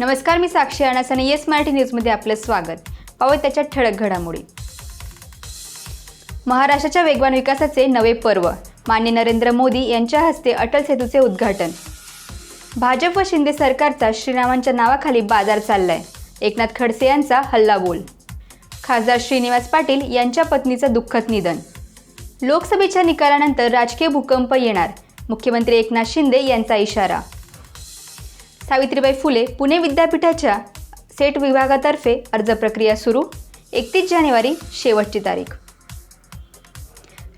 नमस्कार, मी साक्षी अनास आणि येस मराठी न्यूजमध्ये आपलं स्वागत. पाहूया त्याच्या ठळक घडामोडी. महाराष्ट्राच्या वेगवान विकासाचे नवे पर्व. माननीय नरेंद्र मोदी यांच्या हस्ते अटल सेतूचे उद्घाटन. भाजप व शिंदे सरकारचा श्रीरामांच्या नावाखाली बाजार चाललाय. एकनाथ खडसे यांचा हल्लाबोल. खासदार श्रीनिवास पाटील यांच्या पत्नीचं दुःखद निधन. लोकसभेच्या निकालानंतर राजकीय भूकंप येणार. मुख्यमंत्री एकनाथ शिंदे यांचा इशारा. सावित्रीबाई फुले पुणे विद्यापीठाच्या सेट विभागातर्फे अर्ज प्रक्रिया सुरू. 31 जानेवारी शेवटची तारीख.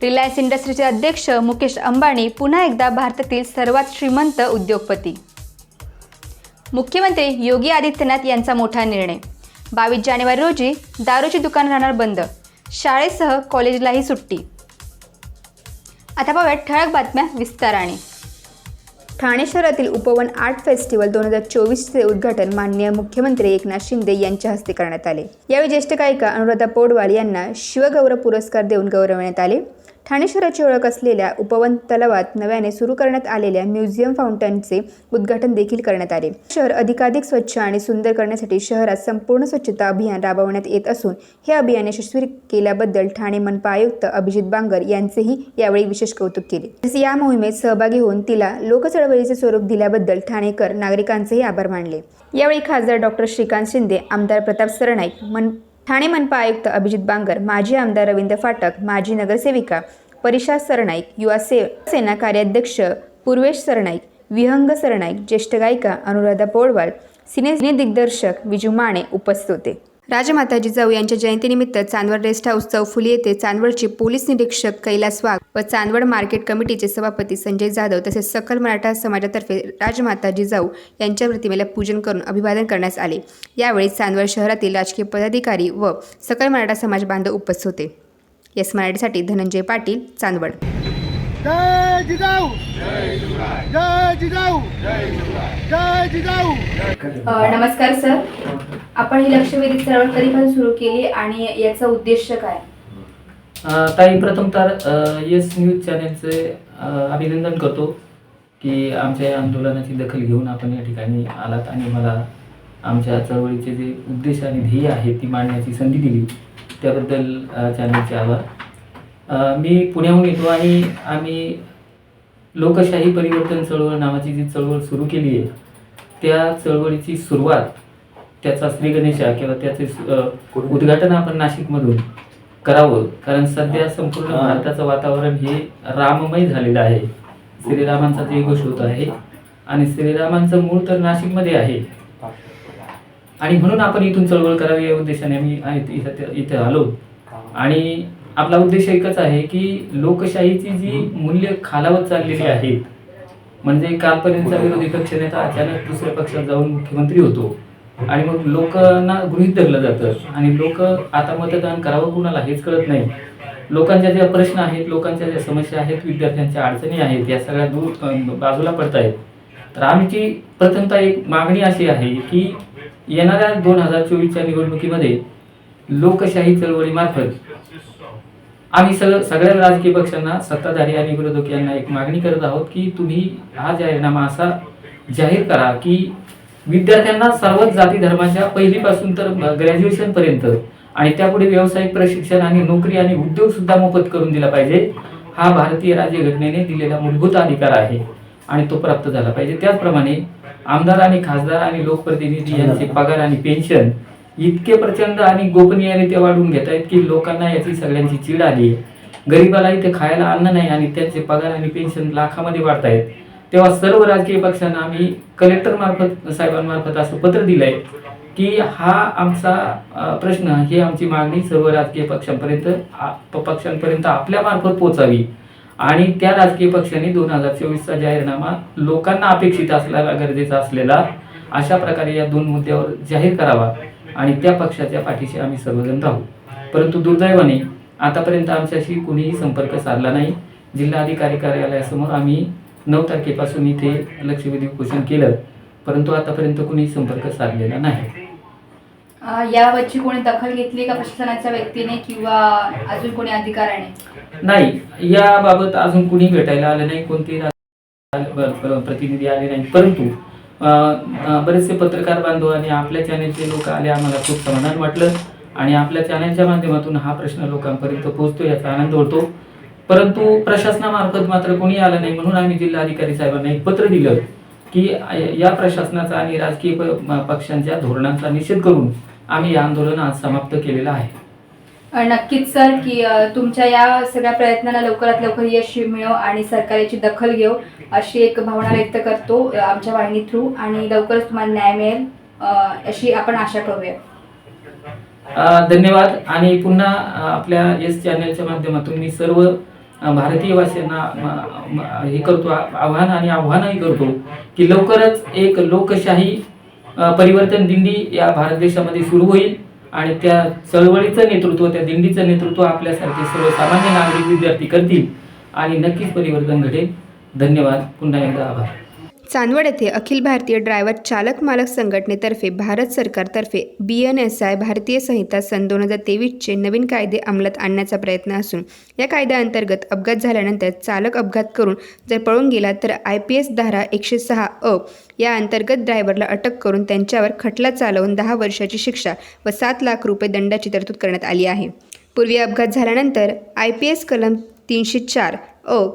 रिलायन्स इंडस्ट्रीचे अध्यक्ष मुकेश अंबानी पुन्हा एकदा भारतातील सर्वात श्रीमंत उद्योगपती. मुख्यमंत्री योगी आदित्यनाथ यांचा मोठा निर्णय. 22 जानेवारी रोजी दारूची दुकान राहणार बंद. शाळेसह कॉलेजलाही सुट्टी. आता पाहूया ठळक बातम्या विस्ताराने. ठाणे शहरातील उपवन आर्ट फेस्टिवल 2024चे उद्घाटन माननीय मुख्यमंत्री एकनाथ शिंदे यांच्या हस्ते करण्यात आले. यावेळी ज्येष्ठ गायिका अनुराधा पौडवाल यांना शिवगौरव पुरस्कार देऊन गौरवण्यात आले. ठाणे शहराची ओळख असलेल्या उपवन तलावात नव्याने सुरू करण्यात आलेल्या म्युझियम फाउंटनचे उद्घाटन देखील करण्यात आले. शहर अधिकाधिक स्वच्छ आणि सुंदर करण्यासाठी शहरात संपूर्ण स्वच्छता अभियान राबवण्यात येत असून हे अभियान यशस्वी केल्याबद्दल ठाणे मनपा आयुक्त अभिजित बांगर यांचेही यावेळी विशेष कौतुक केले. या मोहिमेत सहभागी होऊन तिला लोकचळवळीचे स्वरूप दिल्याबद्दल ठाणेकर नागरिकांचेही आभार मानले. यावेळी खासदार डॉक्टर श्रीकांत शिंदे, आमदार प्रताप सरनाईक, ठाणे मनपा आयुक्त अभिजित बांगर, माजी आमदार रवींद्र फाटक, माजी नगरसेविका परिषा सरनाईक, युवा सेना कार्याध्यक्ष पूर्वेश सरनाईक, विहंग सरनाईक, ज्येष्ठ गायिका अनुराधा पौडवाल, सिने दिग्दर्शक विजू माने उपस्थित होते. राजमाता जिजाऊ यांच्या जयंतीनिमित्त चांदवड रेस्ट हाऊस चौफुली येथे चांदवडचे पोलीस निरीक्षक कैलास वाघ व चांदवड मार्केट कमिटीचे सभापती संजय जाधव तसेच सकल मराठा समाजातर्फे राजमाता जिजाऊ यांच्या प्रतिमेला पूजन करून अभिवादन करण्यात आले. यावेळी चांदवड शहरातील राजकीय पदाधिकारी व सकल मराठा समाज बांधव उपस्थित होते. येस मराठीसाठी धनंजय पाटील, चांदवड. जय जिजाऊ, जय जिजाऊ, जय जिजाऊ. नमस्कार सर, आपण ही लक्षवेधी चळवळ कधीपासून सुरू केली आणि याचा उद्देश काय? ताई, प्रथमतः येस न्यूज चॅनलचे अभिनंदन करतो की आमच्या या आंदोलनाची दखल घेऊन आपण या ठिकाणी आलात आणि मला आमच्या चळवळीचे जे उद्देश आणि ध्येय आहे ती मांडण्याची संधी दिली, त्याबद्दल चॅनलचे आभार. मी पुण्याहून येतो आणि आम्ही लोकशाही परिवर्तन चळवळ नावाची जी चळवळ सुरू केली आहे त्या चळवळीची सुरुवात, त्याचा श्री गणेशा किंवा त्याचे उद्घाटन आपण नाशिकमधून करावं. कारण सध्या संपूर्ण भारताचं वातावरण हे राममय झालेलं आहे. श्रीरामांचा जयघोष होत आहे आणि श्रीरामांचं मूळ तर नाशिकमध्ये आहे आणि म्हणून आपण इथून चळवळ करावी या उद्देशाने आम्ही इथे आलो. आणि आपला उद्देश एकच आहे की लोकशाहीची जी मूल्य खालावत चाललेली आहेत, म्हणजे कालपर्यंतचा विरोधी पक्षनेता अचानक दुसऱ्या पक्षात जाऊन मुख्यमंत्री होतो आणि मग लोकांना गृहीत धरलं जातं आणि लोक आता मतदान करावं कुणाला हेच कळत नाही. लोकांच्या ज्या प्रश्न आहेत, लोकांच्या ज्या समस्या आहेत, विद्यार्थ्यांच्या अडचणी आहेत, या सगळ्या दूर बाजूला पडत आहेत. तर आमची प्रथमतः एक मागणी अशी आहे की येणाऱ्या 2024च्या निवडणुकीमध्ये लोकशाही चळवळीमार्फत आम्ही सगळ्या राजकीय पक्षांना, सत्ताधारी आणि विरोधक यांना एक मागणी करत आहोत की तुम्ही हा जाहीरनामा असा जाहीर करा की विद्यार्थ्यांना सर्वच जाती धर्माच्या पहिलीपासून तर ग्रॅज्युएशनपर्यंत आणि त्यापुढे व्यावसायिक प्रशिक्षण आणि नोकरी आणि उद्योग सुद्धा मोफत करून दिला पाहिजे. हा भारतीय राज्यघटनेने दिलेला मूलभूत अधिकार आहे आणि तो प्राप्त झाला पाहिजे. त्याचप्रमाणे आमदार आणि खासदार आणि लोकप्रतिनिधी यांचे पगार आणि पेन्शन इतके प्रचंड आणि गोपनीयरित्या वाढवून घेत आहेत की लोकांना याची सगळ्यांची चीड आली. गरिबाला इथे खायला अन्न नाही आणि त्यांचे पगार आणि पेन्शन लाखामध्ये वाढत आहेत. तेव्हा सर्व राजकीय पक्षांना आम्ही कलेक्टर मार्फत, साहेबांमार्फत असं पत्र दिलंय की हा आमचा प्रश्न, ही आमची मागणी सर्व राजकीय पक्षांपर्यंत आपल्या मार्फत पोहोचावी आणि त्या राजकीय पक्षांनी 2024चा जाहीरनामा लोकांना अपेक्षित असलेला, गरजेचा असलेला अशा प्रकारे या 2 मुद्द्यावर जाहीर करावा आणि त्या पक्षाच्या पाठीशी आम्ही सर्वजण राहू. परंतु दुर्दैवाने आतापर्यंत आमच्याशी कुणीही संपर्क साधला नाही. जिल्हाधिकारी कार्यालयासमोर आम्ही 9 तारखेपासून इथे लक्षवेधी उपोषण केलं, परंतु आतापर्यंत कुणी संपर्क साधलेला नाही. याबाबतची कोणी दखल घेतली का प्रशासनाच्या व्यक्तीने किंवा अजून कोणी अधिकाऱ्याने? नाही, याबाबत अजून कुणी भेटायला आलं नाही, कोणती प्रतिनिधी आले नाही. परंतु बरेचसे पत्रकार बांधव आणि आपल्या चॅनलचे लोक आले, आम्हाला खूप समाधान वाटलं आणि आपल्या चॅनलच्या माध्यमातून हा प्रश्न लोकांपर्यंत पोहोचतो याचा आनंद होतो. परंतु प्रशासनामार्फत मात्र कोणी आलं नाही, म्हणून आम्ही जिल्हाधिकारी साहेबांना एक पत्र दिलं की या प्रशासनाचा आणि राजकीय पक्षांच्या धोरणांचा निषेध करून आम्ही या आंदोलन आज समाप्त केलेलं आहे. नक्कीच सर की तुमच्या या सगळ्या प्रयत्नांना लवकरात लवकर यश मिळो आणि सरकार याची दखल घेऊ अशी एक भावना व्यक्त करतो आमच्या वाहिनी थ्रू, आणि लवकरच तुम्हाला न्याय मिळेल अशी आपण आशा करूया. धन्यवाद. आणि पुन्हा आपल्या येस चॅनलच्या माध्यमातून मी सर्व भारतीय वासियांना हे करतो आव्हानही करतो की लवकरच एक लोकशाही परिवर्तन दिंडी या भारत देशामध्ये सुरू होईल आणि त्या चळवळीचं नेतृत्व, त्या दिंडीचं नेतृत्व आपल्यासारखे सर्वसामान्य नागरिक विद्यार्थी करतील आणि नक्कीच परिवर्तन घडेल. धन्यवाद. पुन्हा एकदा आभार. चांदवड येथे अखिल भारतीय ड्रायव्हर चालक मालक संघटनेतर्फे भारत सरकारतर्फे BNSI भारतीय संहिता सन 2023चे नवीन कायदे अंमलात आणण्याचा प्रयत्न असून या कायद्याअंतर्गत अपघात झाल्यानंतर चालक अपघात करून जर पळून गेला तर IPS धारा 106 या अंतर्गत ड्रायव्हरला अटक करून त्यांच्यावर खटला चालवून 10 वर्षाची शिक्षा व 7 लाख रुपये दंडाची तरतूद करण्यात आली आहे. पूर्वी अपघात झाल्यानंतर IPS कलम 304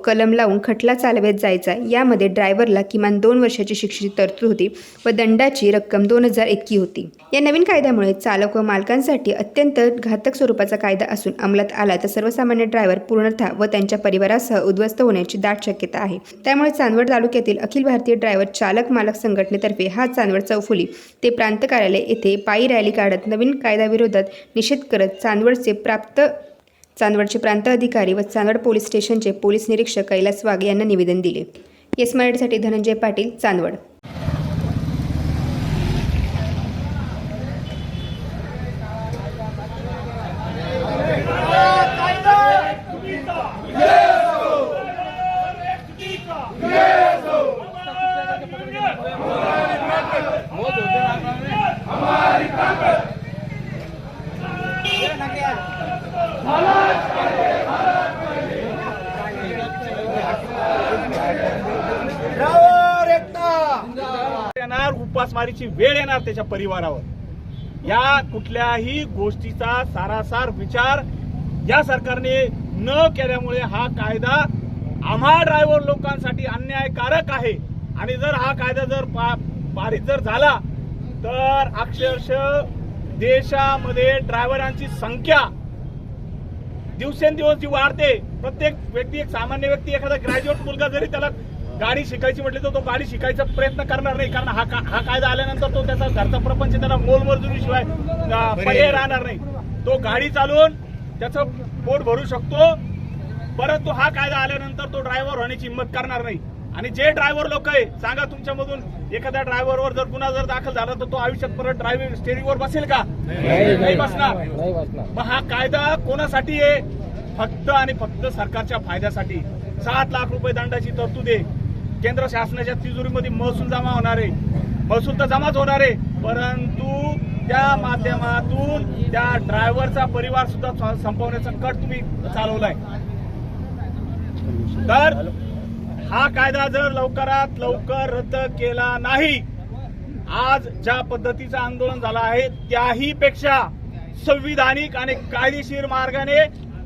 कलम लावून खटला चालवत जायचा. यामध्ये ड्रायव्हरला किमान 2 वर्षाची शिक्षेची तरतूद होती व दंडाची रक्कम 2000 इतकी होती. या नवीन कायद्यामुळे चालक व मालकांसाठी अत्यंत घातक स्वरूपाचा कायदा असून अंमलात आला तर सर्वसामान्य ड्रायव्हर पूर्णतः व त्यांच्या परिवारासह उद्ध्वस्त होण्याची दाट शक्यता आहे. त्यामुळे चांदवड तालुक्यातील अखिल भारतीय ड्रायव्हर चालक मालक संघटनेतर्फे हा चांदवड चौफुली ते प्रांत कार्यालय येथे पायी रॅली काढत नवीन कायद्याविरोधात निषेध करत चांदवडचे प्रांत अधिकारी व चांदवड पोलीस स्टेशनचे पोलीस निरीक्षक कैलास वाघ यांना निवेदन दिले. येस मराठीसाठी धनंजय पाटील, चांदवड. येणार, उपासमारीची वेळ येणार त्याच्या परिवारावर. या कुठल्याही गोष्टीचा सारासार विचार या सरकारने न केल्यामुळे हा कायदा आम्हा ड्रायव्हर लोकांसाठी अन्यायकारक आहे. आणि जर हा कायदा जर पारित जर झाला तर अक्षरशः देशामध्ये ड्रायव्हरांची संख्या दिवसेंदिवस जी वाढते. प्रत्येक व्यक्ती, एक सामान्य व्यक्ती, एखादा ग्रॅज्युएट मुलगा जरी त्याला गाडी शिकायची म्हटली तर तो गाडी शिकायचा प्रयत्न करणार नाही, कारण हा कायदा आल्यानंतर तो त्याचा घरचा प्रपंच त्याला मोलमजुरीशिवाय पर्याय राहणार नाही. तो गाडी चालवून त्याचं पोट भरू शकतो, परंतु हा कायदा आल्यानंतर तो ड्रायव्हर होण्याची हिंमत करणार नाही. आणि जे ड्रायव्हर लोक आहे, सांगा तुमच्यामधून एखाद्या ड्रायव्हरवर जर गुन्हा जर दाखल झाला तर तो आयुष्यात परत ड्रायव्हिंग स्टेअरिंगवर बसेल का? नाही बसणार. मग हा कायदा कोणासाठी आहे? फक्त आणि फक्त सरकारच्या फायद्यासाठी. 7 लाख रुपये दंडाची तरतूद आहे. केंद्र शासनाच्या तिजोरीमध्ये महसूल जमा होणार आहे. महसूल तर जमाच होणार आहे, परंतु त्या माध्यमातून त्या ड्रायव्हरचा परिवार सुद्धा संपवण्याचा कट तुम्ही चालवलाय. तर हा कायदा जर लवकरात लवकर रद्द केला नाही, आज ज्या पद्धतीचं आंदोलन झालं आहे त्याही पेक्षा संविधानिक आणि कायदेशीर मार्गाने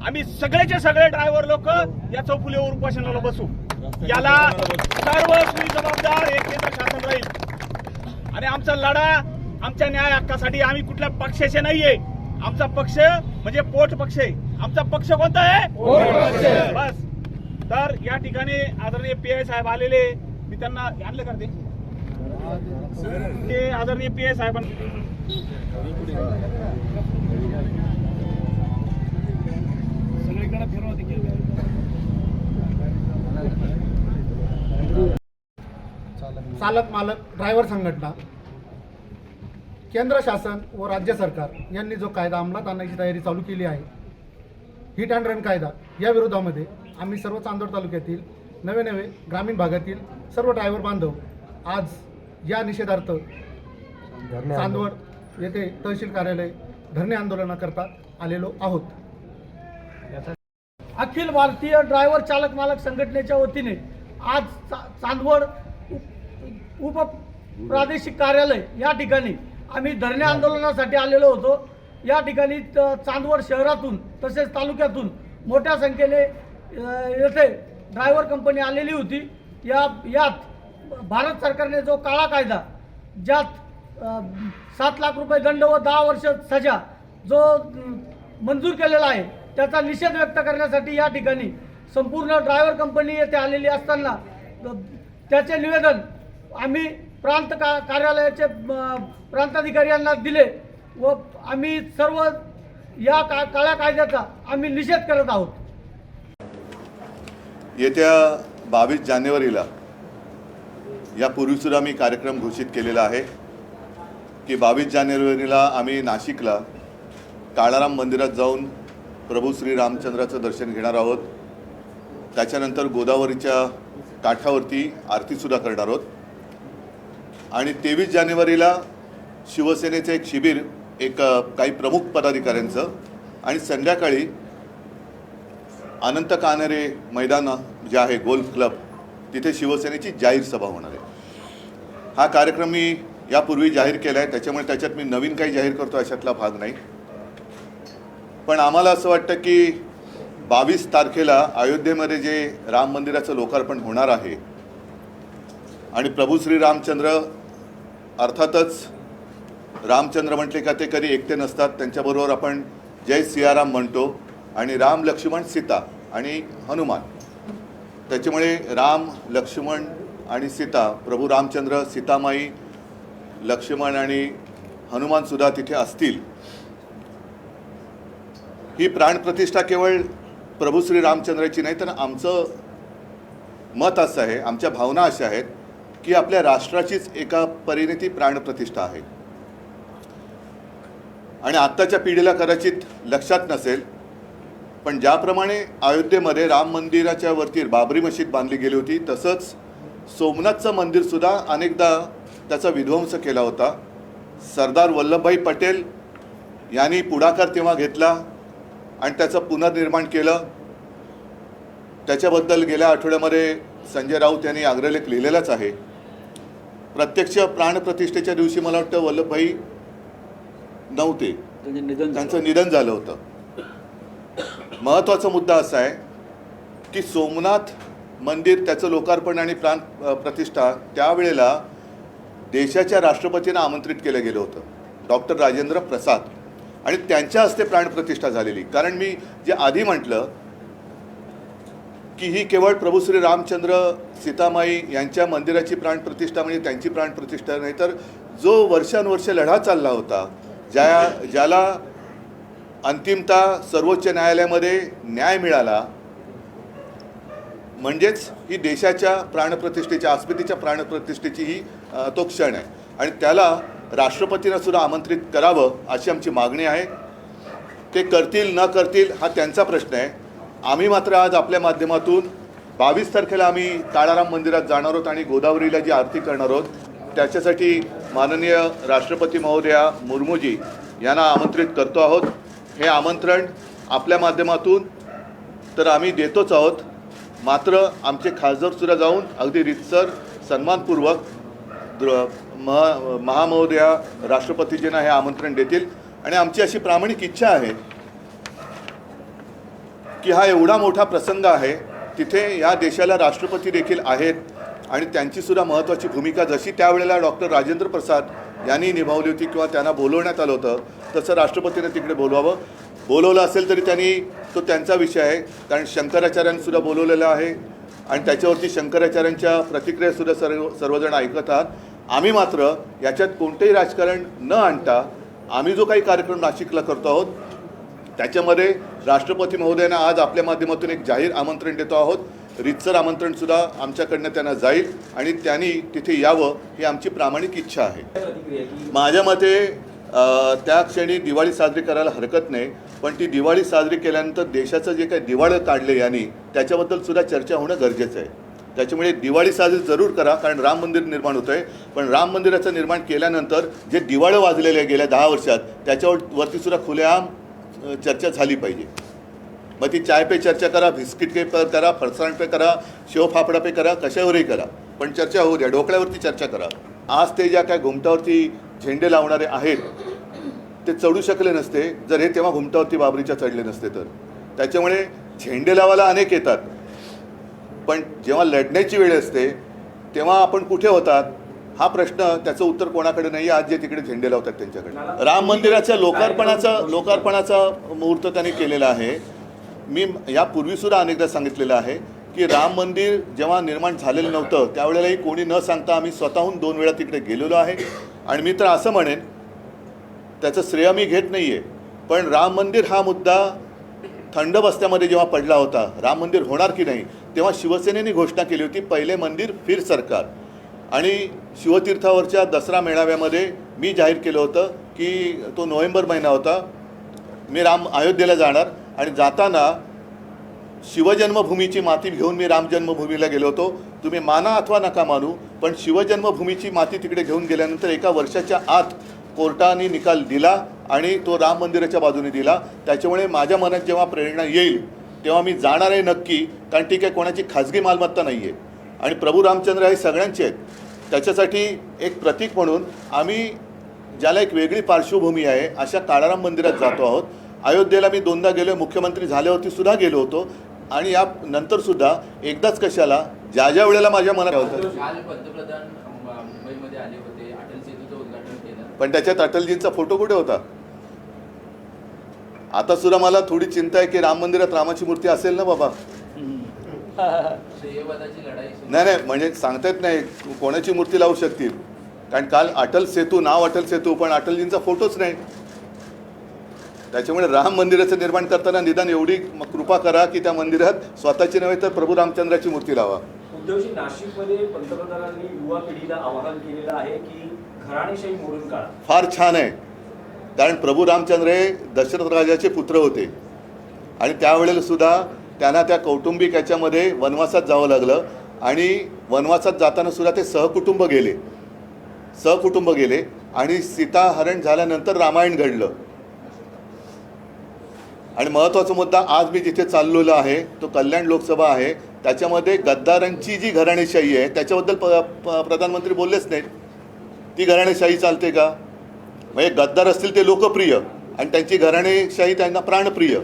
आम्ही सगळेचे सगळे ड्रायव्हर लोक या चौफुलीवर उपोषणाला बसू. याला सर्वस्वी जबाबदार हे केंद्र शासन राहील. आणि आमचा लढा आमच्या न्याय हक्कासाठी. आम्ही कुठल्या पक्षाचे नाहीये. आमचा पक्ष म्हणजे पोट पक्ष आहे. आमचा पक्ष कोणता आहे? बस. तर या ठिकाणी आदरणीय PI साहेब आलेले, मी त्यांना आणले करते ते आदरणीय PI साहेबांना सगळीकडे फिरवते. चालक मालक ड्रायव्हर संघटना, केंद्र शासन व राज्य सरकार यांनी जो कायदा अंमलात आणण्याची तयारी चालू केली आहे, हिट अँड रन कायदा, या विरोधामध्ये आम्ही सर्व चांदवड तालुक्यातील नवे ग्रामीण भागातील सर्व ड्रायव्हर बांधव आज या निषेधार्थ चांदवड येथे तहसील कार्यालय धरणे आंदोलनाकरता आलेलो आहोत. अखिल भारतीय ड्रायव्हर चालक मालक संघटनेच्या वतीने आज चांदवड प्रादेशिक कार्यालय या ठिकाणी आम्ही धरणे आंदोलनासाठी आलेलो होतो। या ठिकाणी चांदवड शहरातून तसेच तालुक्यातून मोठ्या संख्येने येथे ड्रायव्हर कंपनी आलेली होती। यात भारत सरकारने जो काळा कायदा ज्यात 7 लाख रुपये दंड व 10 वर्ष सजा जो मंजूर केलेला आहे त्याचा निषेध व्यक्त करण्यासाठी या ठिकाणी संपूर्ण ड्रायव्हर कंपनी येथे आलेली असताना त्याचे निवेदन आम्ही कार्यालयाचे प्रांताधिकारी यांना दिले व आम्ही सर्व या काळ्या कायद्याचा आम्ही निषेध करत आहोत। येत्या 22 जानेवारीला यापूर्वीसुद्धा मी कार्यक्रम घोषित केलेला आहे की 22 जानेवारीला आम्ही नाशिकला काळाराम मंदिरात जाऊन प्रभू श्री रामचंद्राचं दर्शन घेणार आहोत। त्याच्यानंतर गोदावरीच्या काठावरती आरतीसुद्धा करणार आहोत आणि 23 जानेवारीला शिवसेनेचं एक शिबिर काही प्रमुख पदाधिकाऱ्यांचं आणि संध्याकाळी अनंत कानरे मैदान जे आहे गोल्फ क्लब तिथे शिवसेनेची जाहीर सभा होणार आहे। हा कार्यक्रम मी यापूर्वी जाहीर केला आहे, त्याच्यामुळे त्याच्यात मी नवीन काही जाहीर करतो अशातला भाग नाही। पण आम्हाला असं वाटतं की 22 तारखेला अयोध्येमध्ये जे राम मंदिराचं लोकार्पण होणार आहे आणि प्रभू श्री रामचंद्र अर्थातच रामचंद्र म्हटले का ते कधी एकटे नसतात, त्यांच्याबरोबर आपण जय सियाराम म्हणतो आणि राम लक्ष्मण सीता आणि हनुमान, त्याच्यामुळे राम लक्ष्मण आणि सीता प्रभू रामचंद्र सीतामाई लक्ष्मण आणि हनुमानसुद्धा तिथे असतील। ही प्राणप्रतिष्ठा केवळ प्रभू श्री रामचंद्राची नाही तर आमचं मत असं आहे, आमच्या भावना अशा आहेत की आपल्या राष्ट्राचीच एका परीने ती प्राणप्रतिष्ठा आहे। आणि आत्ताच्या पिढीला कदाचित लक्षात नसेल पण ज्याप्रमाणे अयोध्येमध्ये राम मंदिराच्या वरती बाबरी मशीद बांधली गेली होती तसंच सोमनाथचं मंदिरसुद्धा अनेकदा त्याचा विध्वंस केला होता। सरदार वल्लभभाई पटेल यांनी पुढाकार तेव्हा घेतला आणि त्याचं पुनर्निर्माण केलं। त्याच्याबद्दल गेल्या आठवड्यामध्ये संजय राऊत यांनी अग्रलेख लिहिलेलाच आहे। प्रत्यक्ष प्राणप्रतिष्ठेच्या दिवशी मला वाटतं वल्लभभाई नव्हते, त्यांचं निधन झालं होतं। महत्त्वाचा मुद्दा असा आहे की सोमनाथ मंदिर त्याचं लोकार्पण आणि प्राणप्रतिष्ठा त्यावेळेला देशाच्या राष्ट्रपतींना आमंत्रित केलं गेलं होतं, डॉक्टर राजेंद्र प्रसाद, आणि त्यांच्या हस्ते प्राणप्रतिष्ठा झालेली। कारण मी जे आधी म्हटलं की ही केवळ प्रभू श्री रामचंद्र सीतामाई यांच्या मंदिराची प्राणप्रतिष्ठा म्हणजे त्यांची प्राणप्रतिष्ठा नाही तर जो वर्षानुवर्ष लढा चालला होता, ज्याला अंतिमतः सर्वोच्च न्यायालयामध्ये न्याय मिळाला, म्हणजेच ही देशाच्या प्राणप्रतिष्ठेच्या अस्मितेच्या प्राणप्रतिष्ठेची ही तो क्षण आहे आणि त्याला राष्ट्रपतींना सुद्धा आमंत्रित करावं अशी आमची मागणी आहे। ते करतील न करतील हा त्यांचा प्रश्न आहे। आम्ही मात्र आज आपल्या माध्यमातून 22 तारखेला आम्ही काळाराम मंदिरात जाणार आहोत आणि गोदावरीला जी आरती करणार आहोत त्याच्यासाठी माननीय राष्ट्रपती महोदया मुर्मूजी यांना आमंत्रित करतो आहोत। हे आमंत्रण आपल्या माध्यमातून तर आम्ही देतोच आहोत, मात्र आमचे खासदारसुद्धा जाऊन अगदी रीतसर सन्मानपूर्वक महामहोदया राष्ट्रपतीजींना हे आमंत्रण देतील। आणि आमची अशी प्रामाणिक इच्छा आहे की हा एवढा मोठा प्रसंग आहे, तिथे या देशाला राष्ट्रपती देखील आहेत आणि त्यांचीसुद्धा महत्त्वाची भूमिका जशी त्यावेळेला डॉक्टर राजेंद्र प्रसाद यांनी निभावली होती किंवा त्यांना बोलवण्यात आलं होतं तसं राष्ट्रपतींनी तिकडे बोलवलं असेल तरी त्यांनी तो त्यांचा विषय आहे। कारण शंकराचार्यांनीसुद्धा बोलवलेलं आहे आणि त्याच्यावरती शंकराचार्यांच्या प्रतिक्रियासुद्धा सर्वजण ऐकत आहात। आम्ही मात्र याच्यात कोणतेही राजकारण न आणता आम्ही जो काही कार्यक्रम नाशिकला करतो आहोत त्याच्यामध्ये राष्ट्रपती महोदयांना आज आपल्या माध्यमातून एक जाहीर आमंत्रण देतो आहोत। रीतसर आमंत्रणसुद्धा आमच्याकडनं त्यांना जाईल आणि त्यांनी तिथे यावं ही आमची प्रामाणिक इच्छा आहे। माझ्या मते त्या क्षणी दिवाळी साजरी करायला हरकत नाही, पण ती दिवाळी साजरी केल्यानंतर देशाचं जे काही दिवाळं काढले यांनी त्याच्याबद्दलसुद्धा चर्चा होणं गरजेचं आहे। त्याच्यामुळे दिवाळी साजरी जरूर करा कारण राम मंदिर निर्माण होतं आहे, पण राम मंदिराचं निर्माण केल्यानंतर जे दिवाळं वाजलेले आहे गेल्या 10 वर्षात त्याच्यावरतीसुद्धा खुलेआम चर्चा झाली पाहिजे। मग ती चाय पे चर्चा करा, बिस्किट पे करा, फरसाण पे करा, शेव फाफडा पे करा, कशावरही करा, पण चर्चा होऊ द्या, ढोकळ्यावरती चर्चा करा। आज ते ज्या काय घुमटावरती झेंडे लावणारे आहेत ते चढू शकले नसते जर हे तेव्हा घुमटावरती बाबरीच्या चढले नसते तर. त्याच्यामुळे झेंडे लावायला अनेक येतात, पण जेव्हा लढण्याची वेळ असते तेव्हा आपण कुठे होतात हा प्रश्न, त्याचं उत्तर कोणाकडे नाही. आज जे तिकडे झेंडे लावतात त्यांच्याकडे. राम मंदिराच्या लोकार्पणाचा मुहूर्त त्यांनी केलेला आहे. मी यापूर्वीसुद्धा अनेकदा सांगितलेलं आहे की राम मंदिर जेव्हा निर्माण झालेलं नव्हतं त्यावेळेलाही कोणी न सांगता आम्ही स्वतःहून 2 वेळा तिकडे गेलेलो आहे. आणि मी तर असं म्हणेन, त्याचं श्रेय मी घेत नाही आहे, पण राम मंदिर हा मुद्दा थंड बस्त्यामध्ये जेव्हा पडला होता, राम मंदिर होणार की नाही, तेव्हा शिवसेनेने घोषणा केली होती पहिले मंदिर फिर सरकार. आणि शिवतीर्थावरच्या दसरा मेळाव्यामध्ये मी जाहीर केलं होतं की तो नोव्हेंबर महिना होता, मी अयोध्येला जाणार आणि जाताना शिवजन्मभूमीची माती घेऊन मी राम जन्मभूमीला गेलो होतो. तुम्ही माना अथवा नका मानू, पण शिवजन्मभूमीची माती तिकडे घेऊन गेल्यानंतर 1 वर्षाच्या आत कोर्टाने निकाल दिला आणि तो राम मंदिराच्या बाजूने दिला. त्याच्यामुळे माझ्या मनात जेव्हा प्रेरणा येईल तेव्हा मी जाणार आहे नक्की, कारण ती काही कोणाची खाजगी मालमत्ता नाही आहे आणि प्रभू रामचंद्र हे सगळ्यांचे आहेत. त्याच्यासाठी एक प्रतीक म्हणून आम्ही ज्याला एक वेगळी पार्श्वभूमी आहे अशा काळाराम मंदिरात जातो आहोत. अयोध्येला मी 2दा गेलो, मुख्यमंत्री झाल्यावरती सुद्धा गेलो होतो आणि या नंतरसुद्धा एकदाच कशाला, ज्या वेळेला माझ्या मनात होतं. काल पंतप्रधान मुंबईमध्ये आले होते, अटल सेतूचं उद्घाटन केलं, पण त्याच्यात अटलजींचा फोटो कुठे होता? आता सुद्धा मला थोडी चिंता आहे की राम मंदिरात रामाची मूर्ती असेल ना बाबा. श्रेयवादाची लढाई सुरू. नाही म्हणजे सांगता येत नाही कोणाची मूर्ती लावू शकतील, कारण काल अटल सेतू, नाव अटल सेतू, पण अटलजींचा फोटोच नाही. त्याच्यामुळे राम मंदिराचं निर्माण करताना निदान एवढी कृपा करा की त्या मंदिरात स्वतःची नव्हे तर प्रभू रामचंद्राची मूर्ती लावा. उद्धवजी, नाशिकमध्ये पंतप्रधानांनी युवा पिढीला आवाहन केलेलं आहे की घराणेशाही मोडून काढा. फार छान आहे, कारण प्रभू रामचंद्र हे दशरथ राजाचे पुत्र होते आणि त्यावेळेला सुद्धा त्यांना त्या कौटुंबिक याच्यामध्ये वनवासात जावं लागलं आणि वनवासात जाताना सुद्धा ते सहकुटुंब गेले आणि सीताहरण झाल्यानंतर रामायण घडलं. आणि महत्त्वाचा मुद्दा, आज मी जिथे चाललेलो आहे तो कल्याण लोकसभा आहे, त्याच्यामध्ये गद्दारांची जी घराणेशाही आहे त्याच्याबद्दल प्रधानमंत्री बोललेच नाहीत. ती घराणेशाही चालते का? म्हणजे गद्दार असतील ते लोकप्रिय आणि त्यांची घराणेशाही त्यांना प्राणप्रिय.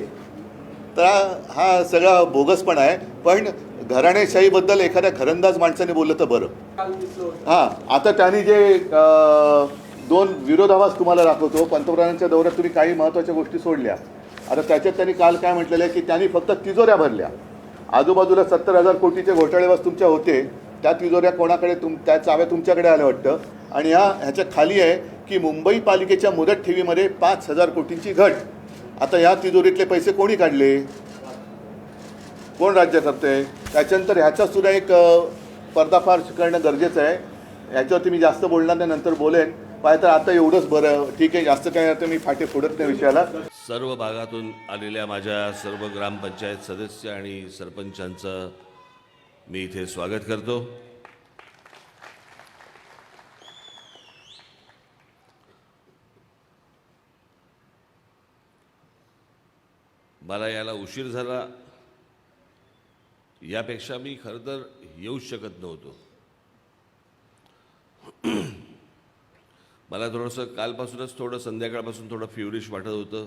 तर हा सगळा बोगसपणा आहे. पण घराणेशाहीबद्दल एखाद्या घरंदाज माणसाने बोललं तर बरं. हां, आता त्यांनी जे 2 विरोधाभास तुम्हाला दाखवतो, पंतप्रधानांच्या दौऱ्यात तुम्ही काही महत्त्वाच्या गोष्टी सोडल्या. आता त्याच्यात त्यांनी काल काय म्हटलेलं आहे की त्यांनी फक्त तिजोऱ्या भरल्या. आजूबाजूला 70,000 कोटीचे घोटाळेबाज तुमच्या होते, त्या तिजोऱ्या कोणाकडे, त्या चाव्या तुमच्याकडे आल्या वाटतं. आणि ह्याच्या खाली आहे की मुंबई पालिकेच्या मुदत ठेवीमध्ये 5,000 कोटींची घट. आता ह्या तिजोरीतले पैसे कोणी काढले, कोण राज्य करते? त्याच्यानंतर ह्याचासुद्धा एक पर्दाफाश करणं गरजेचं आहे. ह्याच्यावरती मी जास्त बोलणार नाही, नंतर बोलेन. पाहिजे तर आता एवढंच बरं, ठीक आहे, जास्त काय आता मी फाटे फोडत नाही विषयाला. सर्व भागातून आलेल्या माझ्या सर्व ग्रामपंचायत सदस्य आणि सरपंचांचं मी इथे स्वागत करतो. मला याला उशीर झाला यापेक्षा मी खरं तर येऊच शकत नव्हतो. मला थोडंसं कालपासूनच संध्याकाळपासून थोडं फ्युरिश वाटत होतं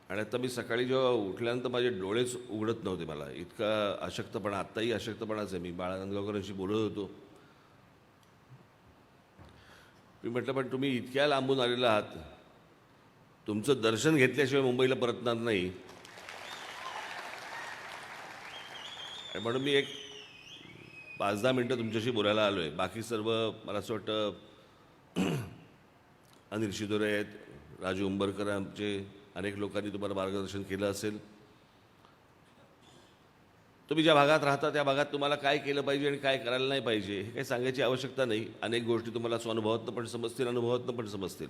आणि आता मी सकाळी जेव्हा उठल्यानंतर माझे डोळेच उघडत नव्हते. मला इतका अशक्तपणा, आत्ताही अशक्तपणाच आहे. मी बाळा नांदगावकरांशी बोलत होतो. मी म्हटलं, पण तुम्ही इतक्या लांबून आलेला आहात, तुमचं दर्शन घेतल्याशिवाय मुंबईला परतणार नाही. आणि म्हणून मी एक 5-10 मिनटं तुमच्याशी बोलायला आलो आहे. बाकी सर्व मला असं वाटतं अनिल शिदोरे आहेत, राजू उंबरकर, आमचे अनेक लोकांनी तुम्हाला मार्गदर्शन केलं असेल. तुम्ही ज्या भागात राहता त्या भागात तुम्हाला काय केलं पाहिजे आणि काय करायला नाही पाहिजे हे काही सांगायची आवश्यकता नाही. अनेक गोष्टी तुम्हाला स्वानुभवातनं पण समजतील, अनुभवातनं पण समजतील.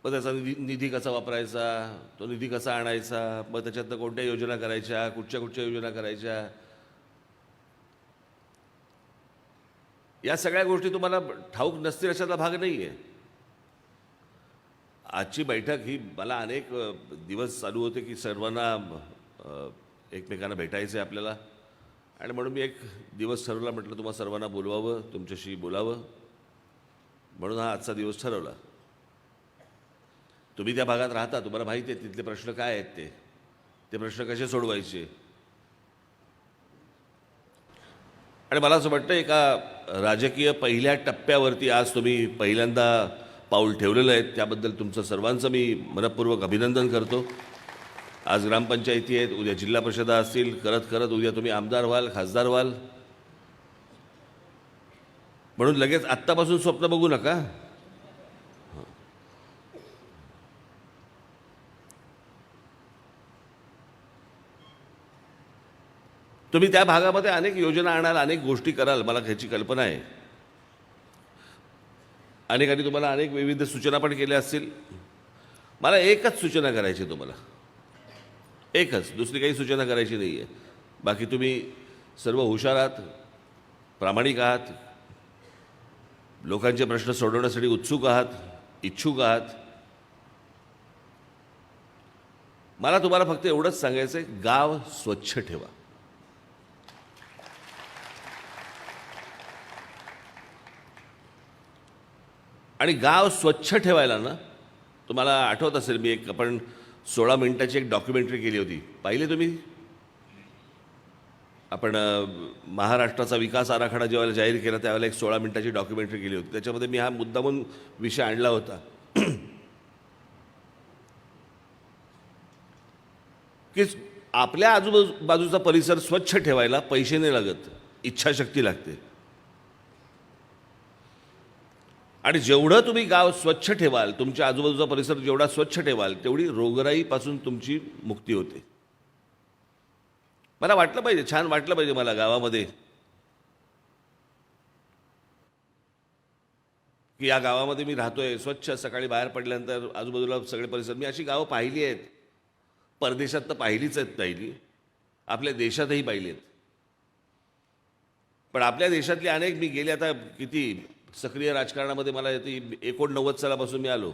मग त्याचा निधी कसा वापरायचा, तो निधी कसा आणायचा, मग त्याच्यातनं कोणत्या योजना करायच्या, कुठच्या योजना करायच्या, या सगळ्या गोष्टी तुम्हाला ठाऊक नसतील अशातला भाग नाही आहे. आजची बैठक ही मला अनेक दिवस चालू होते की सर्वांना एकमेकांना भेटायचं आहे आपल्याला, आणि म्हणून मी एक दिवस ठरवला, म्हटलं तुम्हा सर्वांना बोलवावं, तुमच्याशी बोलावं, म्हणून हा आजचा दिवस ठरवला. तुम्ही त्या भागात राहता, तुम्हाला माहिती आहे तिथले प्रश्न काय आहेत, ते प्रश्न कसे सोडवायचे. आणि मला असं वाटतं एका राजकीय पहिल्या टप्प्यावरती आज तुम्ही पहिल्यांदा पाऊल ठेवलेलं आहे, त्याबद्दल तुमचं सर्वांचं मी मनपूर्वक अभिनंदन करतो. आज ग्रामपंचायती आहेत, उद्या जिल्हा परिषदा असतील, करत करत उद्या तुम्ही आमदार व्हाल, खासदार व्हाल. म्हणून लगेच आत्तापासून स्वप्न बघू नका. तुम्ही त्या भागामध्ये अनेक योजना आणाल, अनेक गोष्टी कराल, मला ह्याची कल्पना आहे. अनेकांनी तुम्हाला अनेक विविध सूचना पण केल्या असतील. मला एकच सूचना करायची तुम्हाला, एकच, दुसरी काही सूचना करायची नाही आहे. बाकी तुम्ही सर्व हुशार आहात, प्रामाणिक आहात, लोकांचे प्रश्न सोडवण्यासाठी उत्सुक आहात, इच्छुक आहात. मला तुम्हाला फक्त एवढंच सांगायचं आहे, गाव स्वच्छ ठेवा. आणि गाव स्वच्छ ठेवायला ना, तुम्हाला आठवत असेल मी आपण 16 मिनिटाची एक डॉक्युमेंटरी केली होती, पाहिले तुम्ही? आपण महाराष्ट्राचा विकास आराखडा जेव्हा जाहीर केला त्यावेळेला एक 16 मिनिटाची डॉक्युमेंटरी केली होती. त्याच्यामध्ये मी हा मुद्दामून विषय आणला होता की आपल्या आजूबाजूचा परिसर स्वच्छ ठेवायला पैसे नाही लागत, इच्छाशक्ती लागते. आणि जेवढं तुम्ही गाव स्वच्छ ठेवाल, तुमच्या आजूबाजूचा परिसर जेवढा स्वच्छ ठेवाल, तेवढी रोगराईपासून तुमची मुक्ती होते. मला वाटलं पाहिजे, छान वाटलं पाहिजे मला गावामध्ये की या गावामध्ये मी राहतोय, स्वच्छ, सकाळी बाहेर पडल्यानंतर आजूबाजूला सगळे परिसर. मी अशी गावं पाहिली आहेत, परदेशात तर पाहिलीच आहेत, पाहिली, आपल्या देशातही पाहिली आहेत. पण आपल्या देशातली अनेक, मी गेले आता किती सक्रिय राजकारणामध्ये, मला ती 89 सालापासून मी आलो,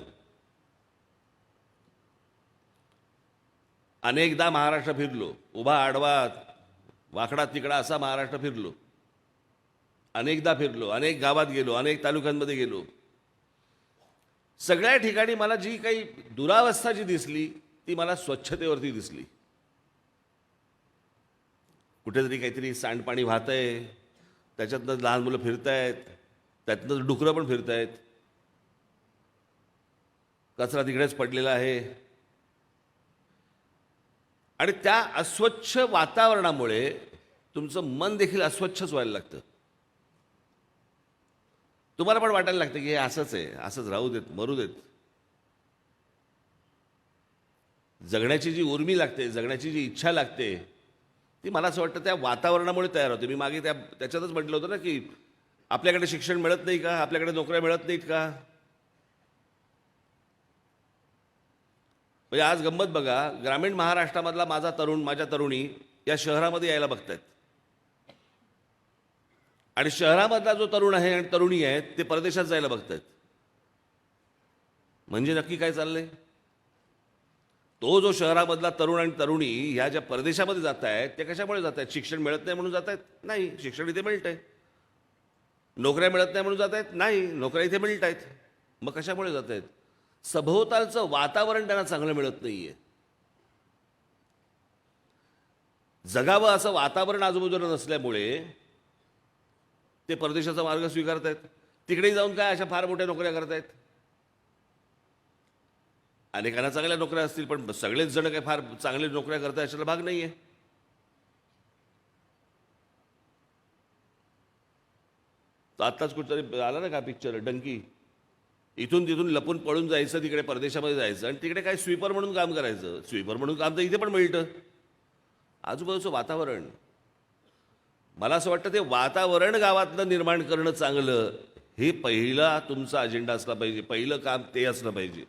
अनेकदा महाराष्ट्र फिरलो, उभा आडवा वाकडा तिकडा असा महाराष्ट्र फिरलो, अनेकदा फिरलो, अनेक गावात गेलो, अनेक तालुक्यांमध्ये गेलो. सगळ्या ठिकाणी मला जी काही दुरावस्था जी दिसली ती मला स्वच्छतेवरती दिसली. कुठेतरी काहीतरी सांडपाणी वाहतंय, त्याच्यातनं लहान मुलं फिरतायत, त्यातनं डुकरं पण फिरतायत, कचरा तिकडेच पडलेला आहे. आणि त्या अस्वच्छ वातावरणामुळे तुमचं मन देखील अस्वच्छच व्हायला लागतं. तुम्हाला पण वाटायला लागतं की हे असंच आहे, असंच राहू देत, मरू देत. जगण्याची जी उर्मी लागते, जगण्याची जी इच्छा लागते, ती मला असं वाटतं त्या वातावरणामुळे तयार होते. मी मागे त्याच्यातच म्हटलं होतं ना की आपल्याकडे शिक्षण मिळत नाही का, आपल्याकडे नोकऱ्या मिळत नाहीत का. म्हणजे आज गंमत बघा, ग्रामीण महाराष्ट्रामधला माझा तरुण, माझ्या तरुणी या शहरामध्ये यायला बघतायत, आणि शहरामधला जो तरुण आहे आणि तरुणी आहेत ते परदेशात जायला बघतायत. म्हणजे नक्की काय चाललंय? तो जो शहरामधला तरुण आणि तरुणी ह्या ज्या परदेशामध्ये जात आहेत ते कशामुळे जात आहेत? शिक्षण मिळत नाही म्हणून जात आहेत? नाही, शिक्षण इथे मिळत आहे. नोकऱ्या मिळत नाही म्हणून जात आहेत? नाही, नोकऱ्या इथे मिळत आहेत. मग कशामुळे जात आहेत? सभोवतालचं वातावरण त्यांना चांगलं मिळत नाहीये. जगावं असं वातावरण आजूबाजूला नसल्यामुळे ते परदेशाचा मार्ग स्वीकारतायत. तिकडे जाऊन काय अशा फार मोठ्या नोकऱ्या करतायत. अनेकांना चांगल्या नोकऱ्या असतील, पण सगळेच जण काय फार चांगले नोकऱ्या करताय अशाला भाग नाहीये. आत्ताच कुठतरी आला ना का पिक्चर डंकी, इथून तिथून लपून पळून जायचं, तिकडे परदेशामध्ये जायचं आणि तिकडे काय स्वीपर म्हणून काम करायचं. स्वीपर म्हणून काम तर इथे पण मिळतं. आजूबाजूचं वातावरण, मला असं वाटतं ते वातावरण गावातलं निर्माण करणं चांगलं, हे पहिला तुमचा अजेंडा असला पाहिजे. पहिलं काम ते असलं पाहिजे.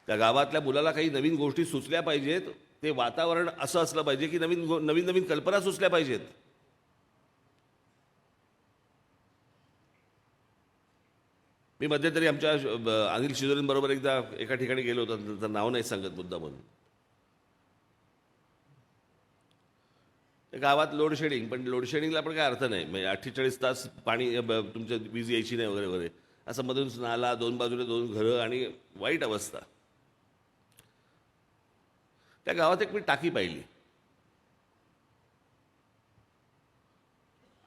त्या गावातल्या मुलाला काही नवीन गोष्टी सुचल्या पाहिजेत, ते वातावरण असं असलं पाहिजे की नवीन नवीन कल्पना सुचल्या पाहिजेत. मी मध्यंतरी आमच्या अनिल शिदोरेंबरोबर एकदा एका ठिकाणी गेलो होतो, त्याचं नाव नाही सांगत मुद्दा म्हणून. गावात लोडशेडिंग, पण लोडशेडिंगला पण काय अर्थ नाही. म्हणजे 48 तास पाणी तुमच्या वीज यायची नाही वगैरे वगैरे, असं मधून नाला, दोन बाजूने 2 घरं आणि वाईट अवस्था. त्या गावात एक मी टाकी पाहिली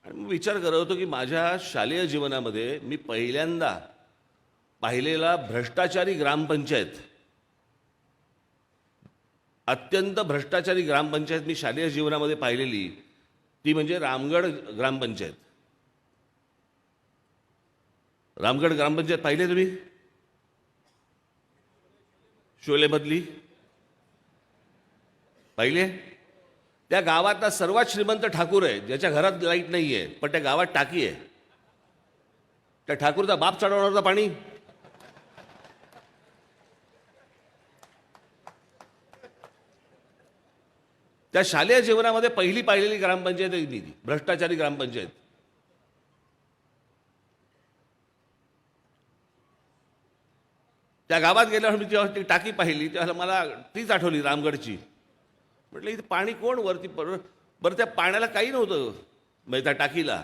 आणि मी विचार करत होतो की माझ्या शालेय जीवनामध्ये मी पहिल्यांदा पाहिलेला भ्रष्टाचारी ग्रामपंचायत, अत्यंत भ्रष्टाचारी ग्रामपंचायत मी शालेय जीवनामध्ये पाहिलेली ती म्हणजे रामगड ग्रामपंचायत. रामगड ग्रामपंचायत पाहिले तुम्ही? शोलेमधली पाहिले? त्या गावातला सर्वात श्रीमंत ठाकूर आहे, ज्याच्या घरात लाईट नाही आहे, पण त्या गावात टाकी आहे. त्या ठाकूरचा बाप चढवणार होता पाणी. त्या शालेय जीवनामध्ये पहिली पाहिलेली ग्रामपंचायत आहे ती, भ्रष्टाचारी ग्रामपंचायत. त्या गावात गेल्यावर मी जेव्हा ती टाकी पाहिली तेव्हा मला तीच आठवली रामगडची. म्हटलं इथे पाणी कोण वरती बरं त्या पाण्याला काही नव्हतं म्हणजे त्या टाकीला.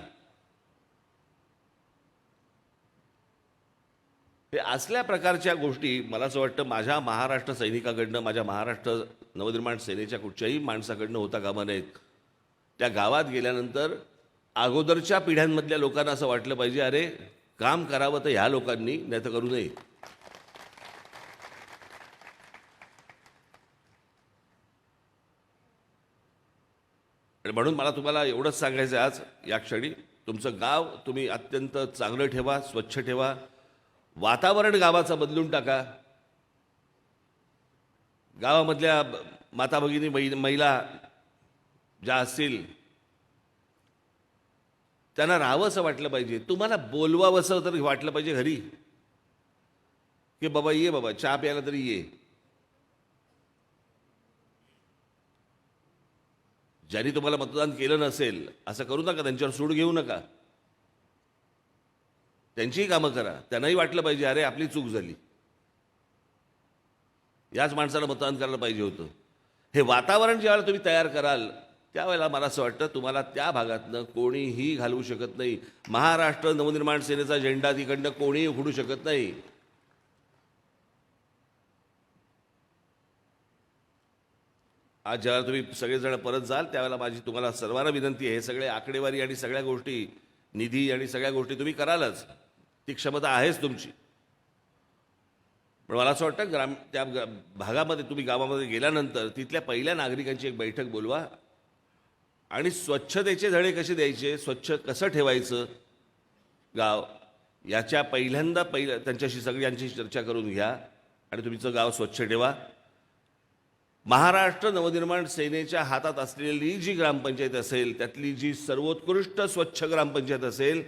हे असल्या प्रकारच्या गोष्टी मला असं वाटतं माझ्या महाराष्ट्र सैनिकाकडनं, माझ्या महाराष्ट्र नवनिर्माण सेनेच्या कुठच्याही माणसाकडनं होता कामा नयेत. त्या गावात गेल्यानंतर अगोदरच्या पिढ्यांमधल्या लोकांना असं वाटलं पाहिजे, अरे काम करावं तर ह्या लोकांनी, नाही तर करू नये. आणि म्हणून मला तुम्हाला एवढंच सांगायचं आहे आज या क्षणी, तुमचं गाव तुम्ही अत्यंत चांगलं ठेवा, स्वच्छ ठेवा. वातावरण गावाचं बदलून टाका. गावामधल्या माता भगिनी महिला ज्या असतील त्यांना राहावंसं वाटलं पाहिजे. तुम्हाला बोलवावंसं तर वाटलं पाहिजे घरी, की बाबा ये बाबा चहा प्यायला तरी ये. ज्यांनी तुम्हाला मतदान केलं नसेल असं करू नका, त्यांच्यावर सूड घेऊ नका. त्यांचीही कामं करा. त्यांनाही वाटलं पाहिजे अरे आपली चूक झाली, याच माणसाला मतदान करायला पाहिजे होतं. हे वातावरण ज्यावेळेला तुम्ही तयार कराल त्यावेळेला मला असं वाटतं तुम्हाला त्या भागातनं कोणीही घालवू शकत नाही. महाराष्ट्र नवनिर्माण सेनेचा झेंडा तिकडनं कोणीही उखडू शकत नाही. आज ज्यावेळेला तुम्ही सगळेजण परत जाल त्यावेळेला माझी तुम्हाला सर्वांना विनंती आहे, हे सगळे आकडेवारी आणि सगळ्या गोष्टी, निधी आणि सगळ्या गोष्टी तुम्ही करालच, ती क्षमता आहेच तुमची. पण मला असं वाटतं त्या भागामध्ये तुम्ही गावामध्ये गेल्यानंतर तिथल्या पहिल्या नागरिकांची एक बैठक बोलवा आणि स्वच्छतेचे धडे कसे द्यायचे, स्वच्छ कसं ठेवायचं गाव, याच्या पहिल्यांदा त्यांच्याशी सगळ्यांची चर्चा करून घ्या आणि तुमचं गाव स्वच्छ ठेवा. महाराष्ट्र नवनिर्माण सेनेच्या हातात असलेली जी ग्रामपंचायत असेल त्यातली जी सर्वोत्कृष्ट स्वच्छ ग्रामपंचायत असेल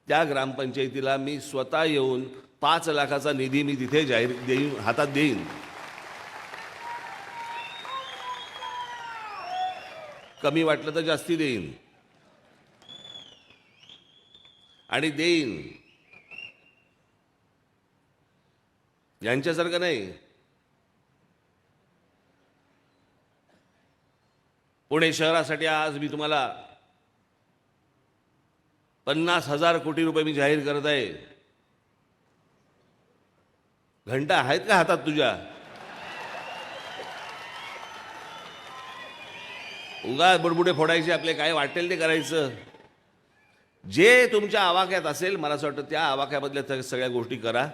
त्या ग्रामपंचायतीला मी स्वतः येऊन 5 लाखाचा निधी मी तिथे हातात देईन. कमी वाटलं तर जास्ती देईन आणि देईन. यांच्यासारखं नाही. पुणे शहरासाठी आज मी तुम्हाला 50,000 कोटी रुपये मी जाहीर करत आहे. घंटा आहेत का हातात तुझ्या? उगा बुडबुडे फोडायचे आपले, काय वाटेल ते करायचं. जे तुमच्या आवाक्यात असेल मला असं वाटतं त्या आवाक्यामधल्या सगळ्या गोष्टी करा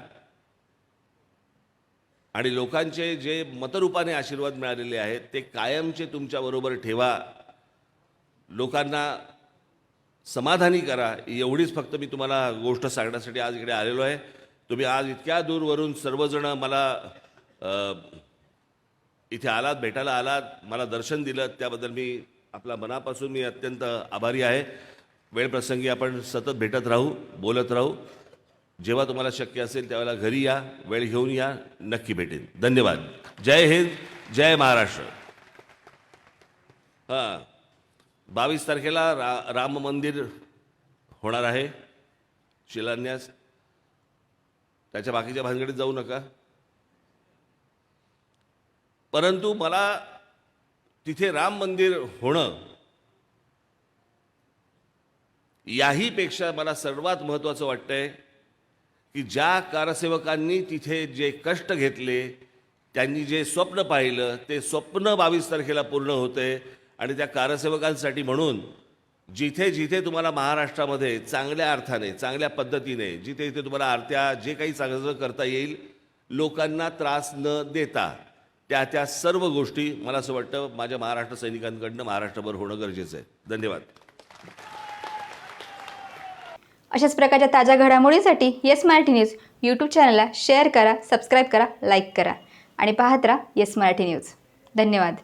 आणि लोकांचे जे मतरूपाने आशीर्वाद मिळालेले आहेत ते कायमचे तुमच्याबरोबर ठेवा. लोकांना समाधानी करा. एवढीच फक्त मी तुम्हाला गोष्ट सांगण्यासाठी आज इकडे आलेलो आहे. तुम्ही आज इतक्या दूरवरून सर्वजण मला इथे आलात, भेटायला आलात, मला दर्शन दिलं, त्याबद्दल मी आपल्या मनापासून मी अत्यंत आभारी आहे. वेळप्रसंगी आपण सतत भेटत राहू, बोलत राहू. जेव्हा तुम्हाला शक्य असेल त्यावेळेला घरी या, वेळ घेऊन या, नक्की भेटेन. धन्यवाद. जय हिंद, जय महाराष्ट्र. हां, 22 तारखेला राम मंदिर होणार आहे शिलान्यास. त्याच्या बाकीच्या भानगडीत जाऊ नका. परंतु मला तिथे राम मंदिर होणं याही पेक्षा मला सर्वात महत्त्वाचं वाटतंय की ज्या कारसेवकांनी तिथे जे कष्ट घेतले, त्यांनी जे स्वप्न पाहिलं, ते स्वप्न 22 तारखेला पूर्ण होते. आणि त्या कारसेवकांसाठी म्हणून जिथे जिथे तुम्हाला महाराष्ट्रामध्ये चांगल्या अर्थाने, चांगल्या पद्धतीने, जिथे जिथे तुम्हाला आरत्या जे काही चांगलं करता येईल, लोकांना त्रास न देता, त्या सर्व गोष्टी मला असं वाटतं माझ्या महाराष्ट्र सैनिकांकडनं महाराष्ट्रभर होणं गरजेचं आहे. धन्यवाद. अशाच प्रकारच्या ताज्या घडामोडींसाठी येस मराठी न्यूज यूट्यूब चॅनलला शेअर करा, सबस्क्राईब करा, लाईक करा आणि पाहत राहा येस मराठी न्यूज. धन्यवाद.